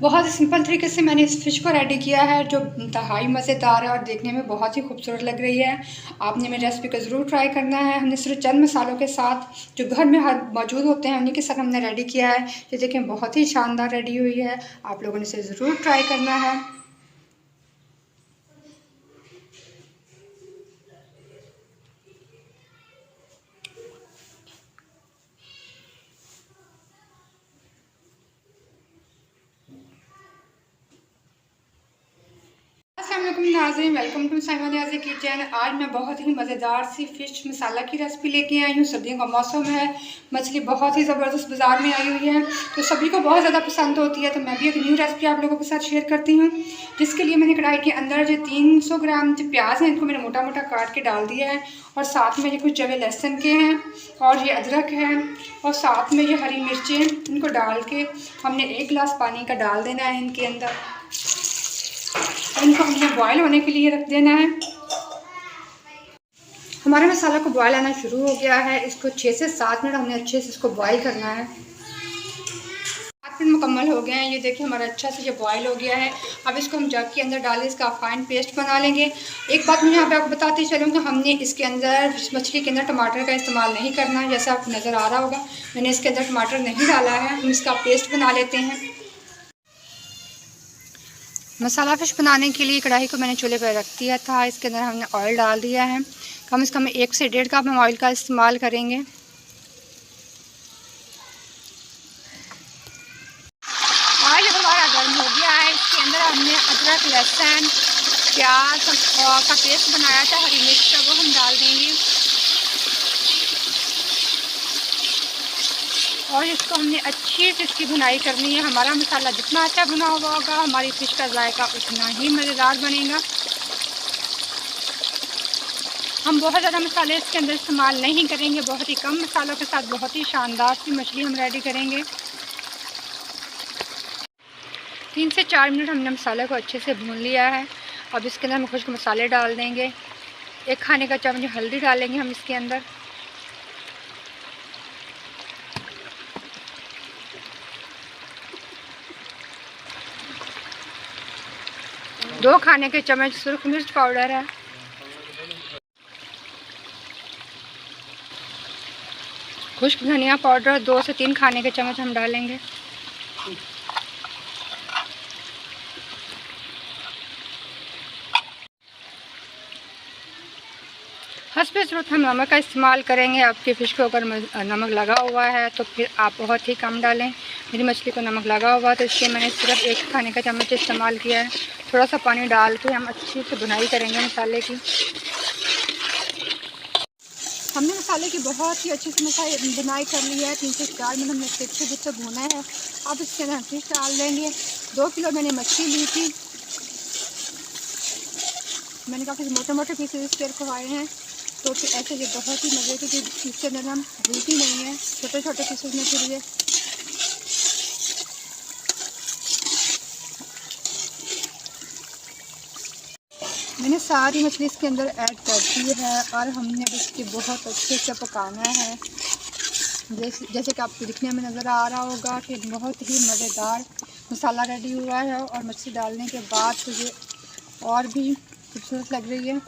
बहुत ही सिंपल तरीके से मैंने इस फ़िश को रेडी किया है, जो इंतहाई मज़ेदार है और देखने में बहुत ही खूबसूरत लग रही है। आपने मेरी रेसिपी को ज़रूर ट्राई करना है। हमने सिर्फ चंद मसालों के साथ जो घर में हर मौजूद होते हैं उन्हीं के साथ हमने रेडी किया है। ये देखें, बहुत ही शानदार रेडी हुई है। आप लोगों ने इसे ज़रूर ट्राई करना है। अस्सलामुअलैकुम नाज़रीन, welcome to Saima Niazi kitchen. आज मैं बहुत ही मज़ेदार सी फ़िश मसाला की रेसिपी लेके आई हूँ। सर्दियों का मौसम है, मछली बहुत ही ज़बरदस्त बाज़ार में आई हुई है, तो सभी को बहुत ज़्यादा पसंद होती है। तो मैं भी एक न्यू रेसिपी आप लोगों के साथ शेयर करती हूँ, जिसके लिए मैंने कढ़ाई के अंदर जो 300 ग्राम जो प्याज हैं, इनको मैंने मोटा मोटा काट के डाल दिया है। और साथ में ये कुछ जवे लहसुन के हैं और ये अदरक है, और साथ में ये हरी मिर्चें, इनको डाल के हमने 1 गिलास पानी का डाल देना है इनके अंदर। इनको हमने बॉयल होने के लिए रख देना है। हमारे मसाला को बॉयल आना शुरू हो गया है। इसको 6 से 7 मिनट हमने अच्छे से इसको बॉयल करना है। 7 मिनट मुकम्मल हो गए हैं। ये देखिए, हमारा अच्छा से ये बॉयल हो गया है। अब इसको हम जग के अंदर डालें, इसका फाइन पेस्ट बना लेंगे। एक बात मैं यहाँ पे आपको बताती चलूँ कि हमने इसके अंदर मछली के अंदर टमाटर का इस्तेमाल नहीं करना, जैसा आपको नज़र आ रहा होगा। मैंने इसके अंदर टमाटर नहीं डाला है। हम इसका पेस्ट बना लेते हैं। मसाला फ़िश बनाने के लिए कढ़ाई को मैंने चूल्हे पर रख दिया था। इसके अंदर हमने ऑयल डाल दिया है। कम से कम 1 से 1.5 कप हम ऑयल का इस्तेमाल करेंगे। ऑयल हमारा गर्म हो गया है। इसके अंदर हमने अदरक, लहसुन, प्याज का पेस्ट बनाया था, हरी मिर्च का, वो हम डाल देंगे। और इसको हमने अच्छी से इसकी भुनाई करनी है। हमारा मसाला जितना अच्छा भुना हुआ होगा, हमारी फ़िश का जायका उतना ही मज़ेदार बनेगा। हम बहुत ज़्यादा मसाले इसके अंदर इस्तेमाल नहीं करेंगे, बहुत ही कम मसालों के साथ बहुत ही शानदार सी मछली हम रेडी करेंगे। 3 से 4 मिनट हमने मसाले को अच्छे से भून लिया है। अब इसके अंदर हम खुश्क मसाले डाल देंगे। 1 खाने का चम्मच हल्दी डालेंगे हम इसके अंदर। 2 खाने के चम्मच सुर्ख मिर्च पाउडर है। खुश्क धनिया पाउडर 2 से 3 खाने के चम्मच हम डालेंगे। हस्बे ज़रूरत हम नमक का इस्तेमाल करेंगे। आपकी फ़िश को अगर नमक लगा हुआ है तो फिर आप बहुत ही कम डालें। मेरी मछली को नमक लगा हुआ तो इसलिए मैंने सिर्फ 1 खाने का चम्मच इस्तेमाल किया है। थोड़ा सा पानी डाल के हम अच्छी से भुनाई करेंगे मसाले की। हमने मसाले की बहुत ही अच्छी से बुनाई कर ली है। 3 से 4 मिनट हमने अच्छे जिससे भुना है। अब इसके अंदर फिश डाल देंगे। 2 किलो मैंने मछली ली थी। मैंने काफ़ी मोटे मोटे पीसेस इसके रखवाए हैं, तो फिर ऐसे ये बहुत ही मज़े की इसके अंदर हम भूलती नहीं है, छोटे छोटे पीसेस में फिर ये। मैंने सारी मछली इसके अंदर ऐड कर दी है और हमने इसकी बहुत अच्छे से पकाना है। जैसे कि आपको दिखने में नज़र आ रहा होगा कि बहुत ही मज़ेदार मसाला रेडी हुआ है। और मछली डालने के बाद तो ये और भी खूबसूरत लग रही है।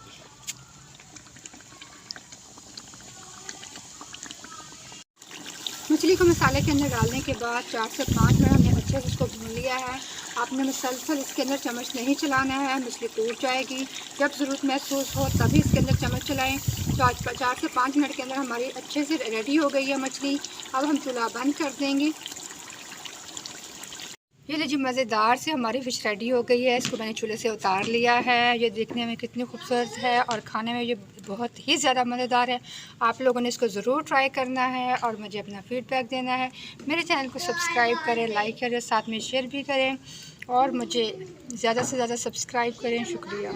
मछली को मसाले के अंदर डालने के बाद 4 से 5 मिनट हमने अच्छे से इसको भून लिया है। आपने मुसलसल इसके अंदर चम्मच नहीं चलाना है, मछली टूट जाएगी। जब ज़रूरत महसूस हो तभी इसके अंदर चम्मच चलाएं। 4 से 5 मिनट के अंदर हमारी अच्छे से रेडी हो गई है मछली। अब हम चूल्हा बंद कर देंगे। ये लीजिए, मज़ेदार से हमारी फ़िश रेडी हो गई है। इसको मैंने चूल्हे से उतार लिया है। ये देखने में कितनी खूबसूरत है और खाने में ये बहुत ही ज़्यादा मज़ेदार है। आप लोगों ने इसको ज़रूर ट्राई करना है और मुझे अपना फ़ीडबैक देना है। मेरे चैनल को सब्सक्राइब करें, लाइक करें, साथ में शेयर भी करें और मुझे ज़्यादा से ज़्यादा सब्सक्राइब करें। शुक्रिया।